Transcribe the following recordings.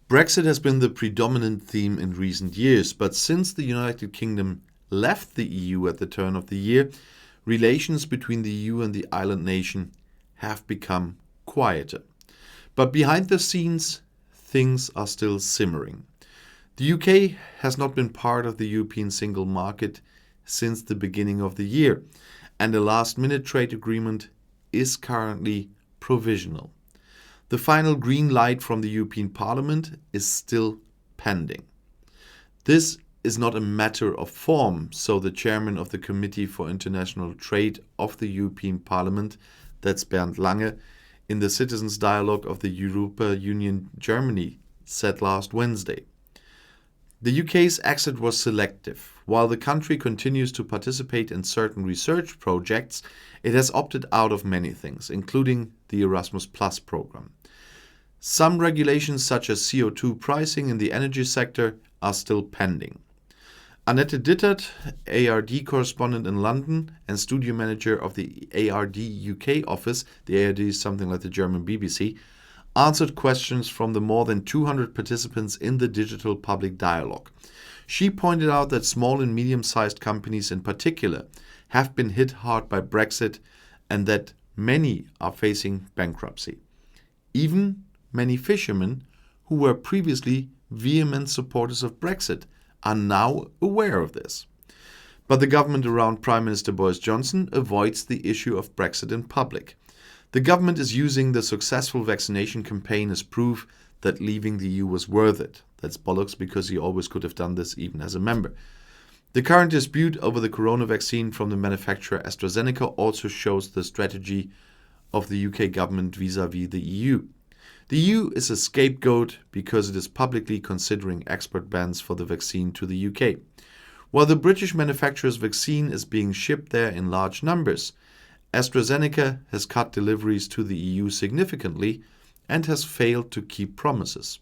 Brexit has been the predominant theme in recent years, but since the United Kingdom left the EU at the turn of the year, relations between the EU and the island nation have become quieter. But behind the scenes, things are still simmering. The UK has not been part of the European single market since the beginning of the year, and a last-minute trade agreement is currently provisional. The final green light from the European Parliament is still pending. This is not a matter of form, so the chairman of the Committee for International Trade of the European Parliament, that's Bernd Lange, in the Citizens' Dialogue of the Europa Union Germany, said last Wednesday. The UK's exit was selective. While the country continues to participate in certain research projects, it has opted out of many things, including the Erasmus Plus program. Some regulations, such as CO2 pricing in the energy sector, are still pending. Annette Dittert, ARD correspondent in London and studio manager of the ARD UK office, the ARD is something like the German BBC, answered questions from the more than 200 participants in the digital public dialogue. She pointed out that small and medium-sized companies in particular have been hit hard by Brexit and that many are facing bankruptcy. Even many fishermen who were previously vehement supporters of Brexit are now aware of this. But the government around Prime Minister Boris Johnson avoids the issue of Brexit in public. The government is using the successful vaccination campaign as proof that leaving the EU was worth it. That's bollocks, because he always could have done this even as a member. The current dispute over the corona vaccine from the manufacturer AstraZeneca also shows the strategy of the UK government vis-à-vis the EU. The EU is a scapegoat because it is publicly considering export bans for the vaccine to the UK. While the British manufacturer's vaccine is being shipped there in large numbers, AstraZeneca has cut deliveries to the EU significantly and has failed to keep promises.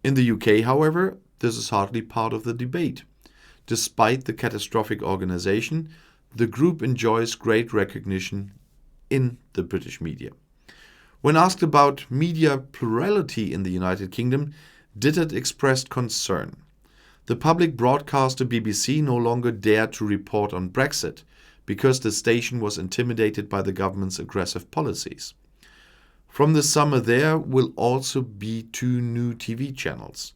In the UK, however, this is hardly part of the debate. Despite the catastrophic organization, the group enjoys great recognition in the British media. When asked about media plurality in the United Kingdom, Dittert expressed concern. The public broadcaster BBC no longer dared to report on Brexit because the station was intimidated by the government's aggressive policies. From the summer there will also be 2 new TV channels,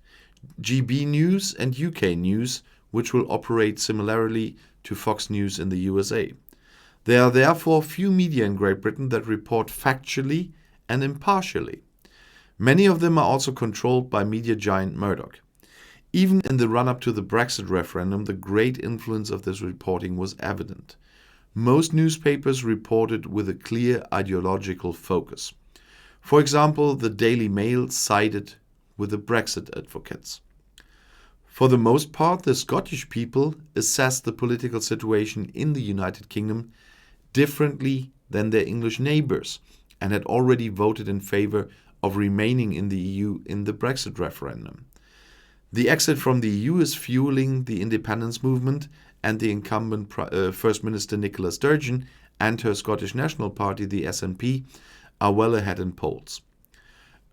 GB News and UK News, which will operate similarly to Fox News in the USA. There are therefore few media in Great Britain that report factually and impartially. Many of them are also controlled by media giant Murdoch. Even in the run-up to the Brexit referendum, the great influence of this reporting was evident. Most newspapers reported with a clear ideological focus. For example, the Daily Mail sided with the Brexit advocates. For the most part, the Scottish people assessed the political situation in the United Kingdom differently than their English neighbours, and had already voted in favour of remaining in the EU in the Brexit referendum. The exit from the EU is fueling the independence movement, and the incumbent First Minister Nicola Sturgeon and her Scottish National Party, the SNP, are well ahead in polls.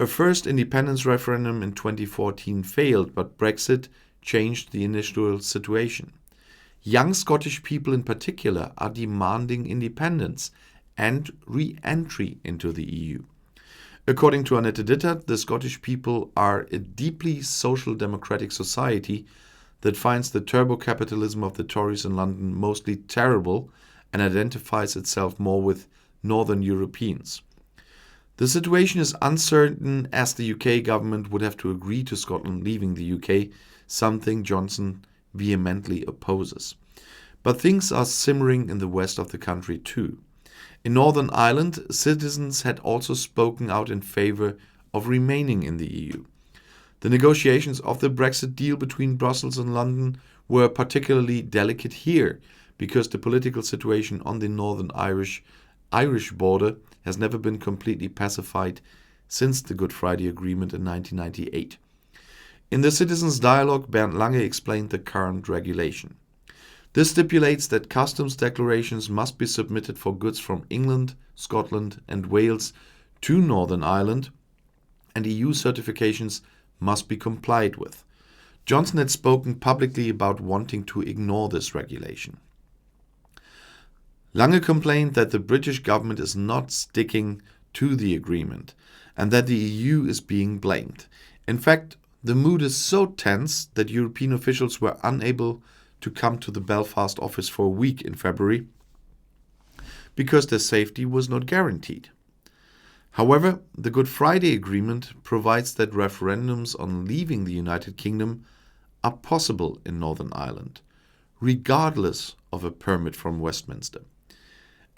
A first independence referendum in 2014 failed, but Brexit changed the initial situation. Young Scottish people in particular are demanding independence and re-entry into the EU. According to Annette Dittert, the Scottish people are a deeply social democratic society that finds the turbo-capitalism of the Tories in London mostly terrible and identifies itself more with Northern Europeans. The situation is uncertain, as the UK government would have to agree to Scotland leaving the UK, something Johnson vehemently opposes. But things are simmering in the west of the country too. In Northern Ireland, citizens had also spoken out in favour of remaining in the EU. The negotiations of the Brexit deal between Brussels and London were particularly delicate here, because the political situation on the Northern Irish border has never been completely pacified since the Good Friday Agreement in 1998. In the Citizens' Dialogue, Bernd Lange explained the current regulation. This stipulates that customs declarations must be submitted for goods from England, Scotland and Wales to Northern Ireland, and EU certifications must be complied with. Johnson had spoken publicly about wanting to ignore this regulation. Lange complained that the British government is not sticking to the agreement and that the EU is being blamed. In fact, the mood is so tense that European officials were unable to come to the Belfast office for a week in February because their safety was not guaranteed. However, the Good Friday Agreement provides that referendums on leaving the United Kingdom are possible in Northern Ireland, regardless of a permit from Westminster.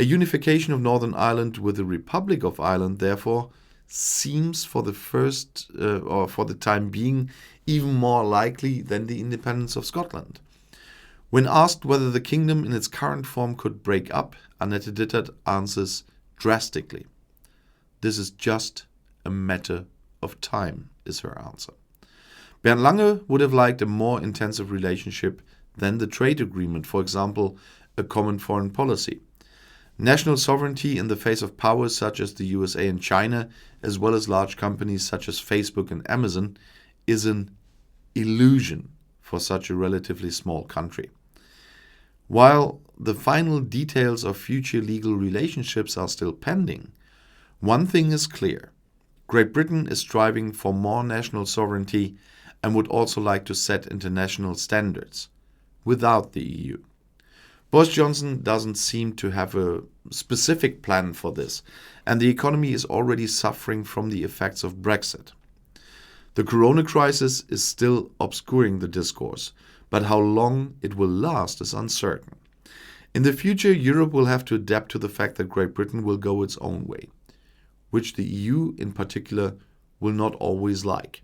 A unification of Northern Ireland with the Republic of Ireland, therefore, seems for the time being even more likely than the independence of Scotland. When asked whether the kingdom in its current form could break up, Annette Dittert answers drastically. This is just a matter of time, is her answer. Bernd Lange would have liked a more intensive relationship than the trade agreement, for example, a common foreign policy. National sovereignty in the face of powers such as the USA and China, as well as large companies such as Facebook and Amazon, is an illusion for such a relatively small country. While the final details of future legal relationships are still pending, one thing is clear. Great Britain is striving for more national sovereignty and would also like to set international standards without the EU. Boris Johnson doesn't seem to have a specific plan for this, and the economy is already suffering from the effects of Brexit. The corona crisis is still obscuring the discourse, but how long it will last is uncertain. In the future, Europe will have to adapt to the fact that Great Britain will go its own way, which the EU in particular will not always like.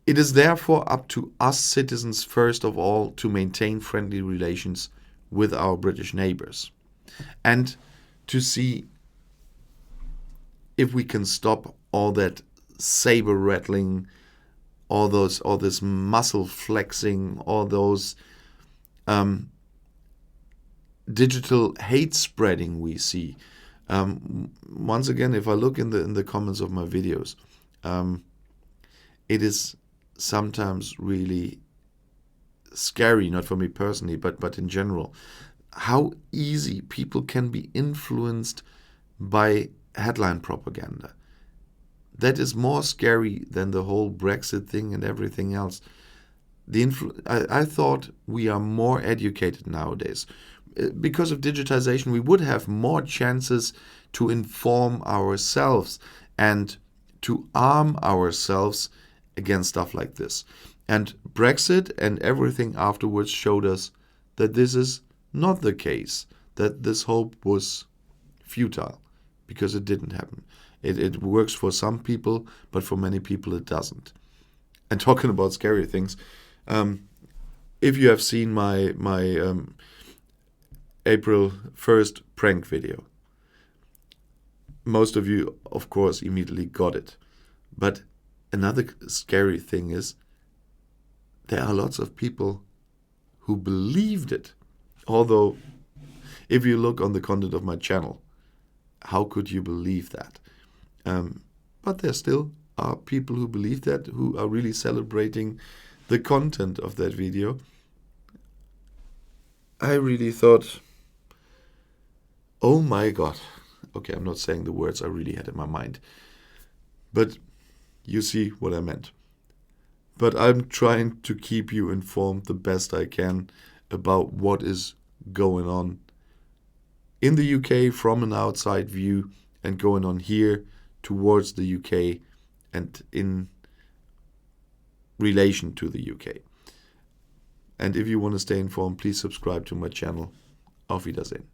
It is therefore up to us citizens first of all to maintain friendly relations with our British neighbours and to see if we can stop all that saber rattling, all this muscle flexing, all those digital hate spreading we see. Once again, if I look in the comments of my videos, it is sometimes really scary, not for me personally, but in general, how easy people can be influenced by headline propaganda. That is more scary than the whole Brexit thing and everything else. I thought we are more educated nowadays. Because of digitization, we would have more chances to inform ourselves and to arm ourselves against stuff like this. And Brexit and everything afterwards showed us that this is not the case, that this hope was futile, because it didn't happen. It works for some people, but for many people it doesn't. And talking about scary things, if you have seen my April 1st prank video, most of you, of course, immediately got it. But another scary thing is there are lots of people who believed it. Although, if you look on the content of my channel, how could you believe that? But there still are people who believe that, who are really celebrating the content of that video. I really thought, oh my God. Okay, I'm not saying the words I really had in my mind. But you see what I meant. But I'm trying to keep you informed the best I can about what is going on in the UK from an outside view and going on here towards the UK and in relation to the UK. And if you want to stay informed, please subscribe to my channel. Auf Wiedersehen.